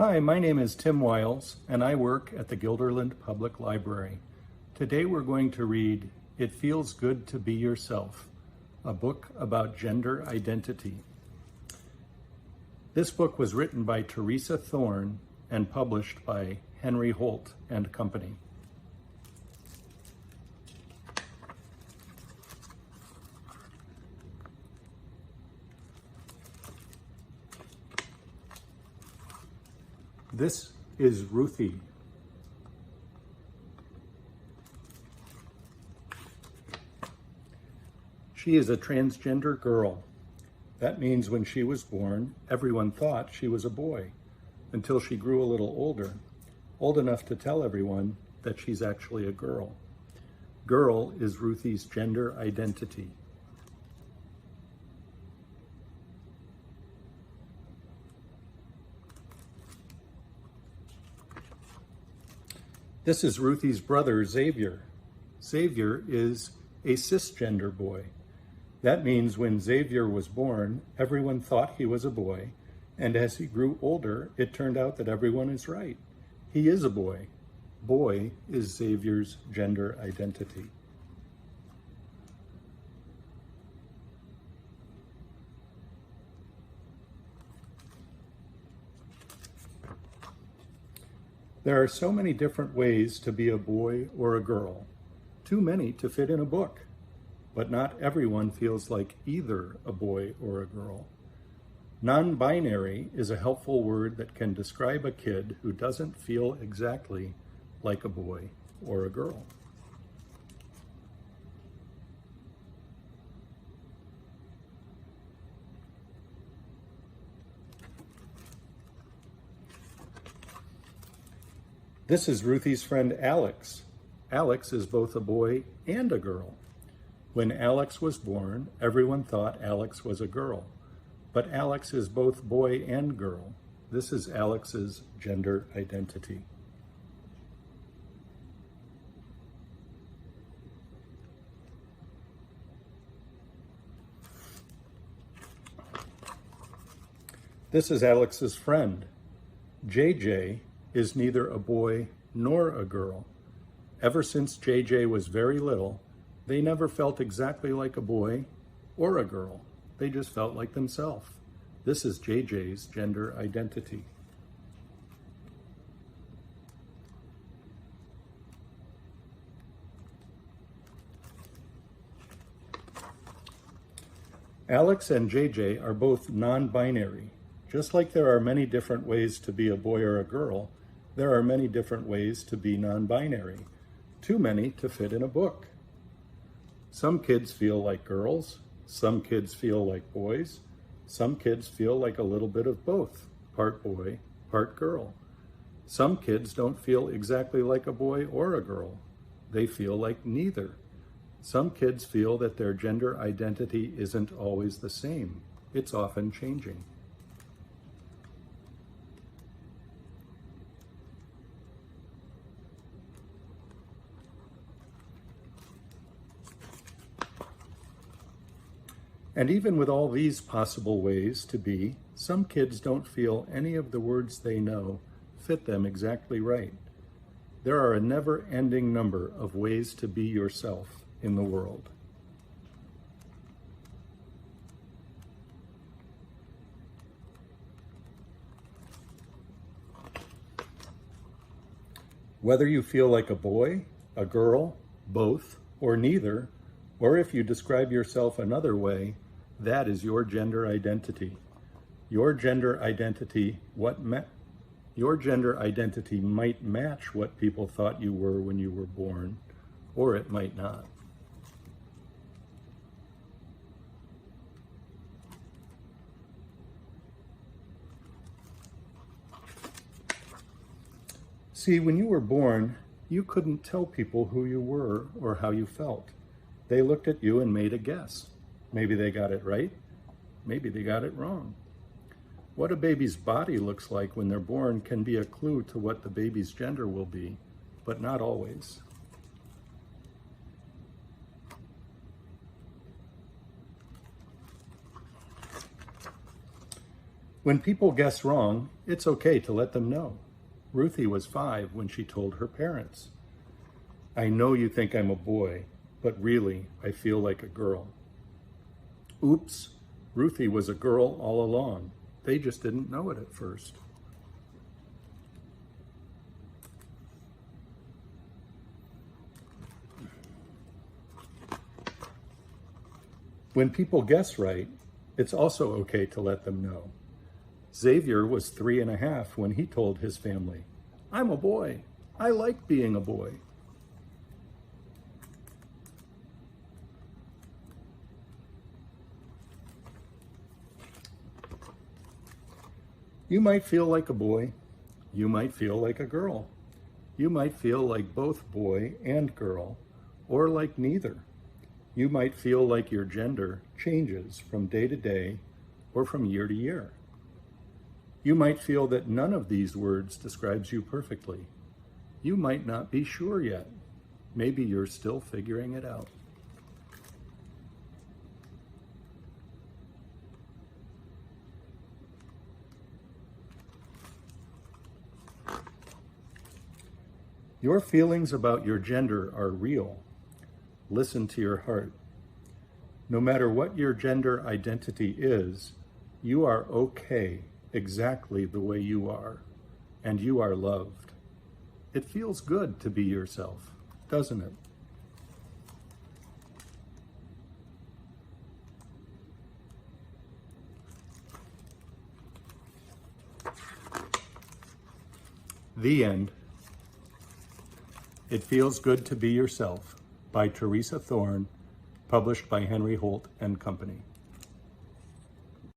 Hi, my name is Tim Wiles, and I work at the Guilderland Public Library. Today we're going to read It Feels Good to Be Yourself, a book about gender identity. This book was written by Teresa Thorne and published by Henry Holt and Company. This is Ruthie. She is a transgender girl. That means when she was born, everyone thought she was a boy until she grew a little older, old enough to tell everyone that she's actually a girl. Girl is Ruthie's gender identity. This is Ruthie's brother, Xavier. Xavier is a cisgender boy. That means when Xavier was born, everyone thought he was a boy, and as he grew older, it turned out that everyone is right. He is a boy. Boy is Xavier's gender identity. There are so many different ways to be a boy or a girl, too many to fit in a book, but not everyone feels like either a boy or a girl. Non-binary is a helpful word that can describe a kid who doesn't feel exactly like a boy or a girl. This is Ruthie's friend Alex. Alex is both a boy and a girl. When Alex was born, everyone thought Alex was a girl, but Alex is both boy and girl. This is Alex's gender identity. This is Alex's friend. JJ is neither a boy nor a girl. Ever since JJ was very little, they never felt exactly like a boy or a girl. They just felt like themselves. This is JJ's gender identity. Alex and JJ are both non-binary. Just like there are many different ways to be a boy or a girl, there are many different ways to be non-binary. Too many to fit in a book. Some kids feel like girls, some kids feel like boys, some kids feel like a little bit of both, part boy, part girl. Some kids don't feel exactly like a boy or a girl. They feel like neither. Some kids feel that their gender identity isn't always the same. It's often changing. And even with all these possible ways to be, some kids don't feel any of the words they know fit them exactly right. There are a never-ending number of ways to be yourself in the world. Whether you feel like a boy, a girl, both, or neither, or if you describe yourself another way, that is your gender identity. Your gender identity might match what people thought you were when you were born, or it might not. See, when you were born, you couldn't tell people who you were or how you felt. They looked at you and made a guess. Maybe they got it right, maybe they got it wrong. What a baby's body looks like when they're born can be a clue to what the baby's gender will be, but not always. When people guess wrong, it's okay to let them know. Ruthie was 5 when she told her parents. I know you think I'm a boy, but really, I feel like a girl. Oops, Ruthie was a girl all along. They just didn't know it at first. When people guess right, it's also okay to let them know. Xavier was 3.5 when he told his family, I'm a boy. I like being a boy. You might feel like a boy. You might feel like a girl. You might feel like both boy and girl, or like neither. You might feel like your gender changes from day to day or from year to year. You might feel that none of these words describes you perfectly. You might not be sure yet. Maybe you're still figuring it out. Your feelings about your gender are real. Listen to your heart. No matter what your gender identity is, you are okay exactly the way you are, and you are loved. It feels good to be yourself, doesn't it? The end. It Feels Good to Be Yourself by Teresa Thorne, published by Henry Holt and Company.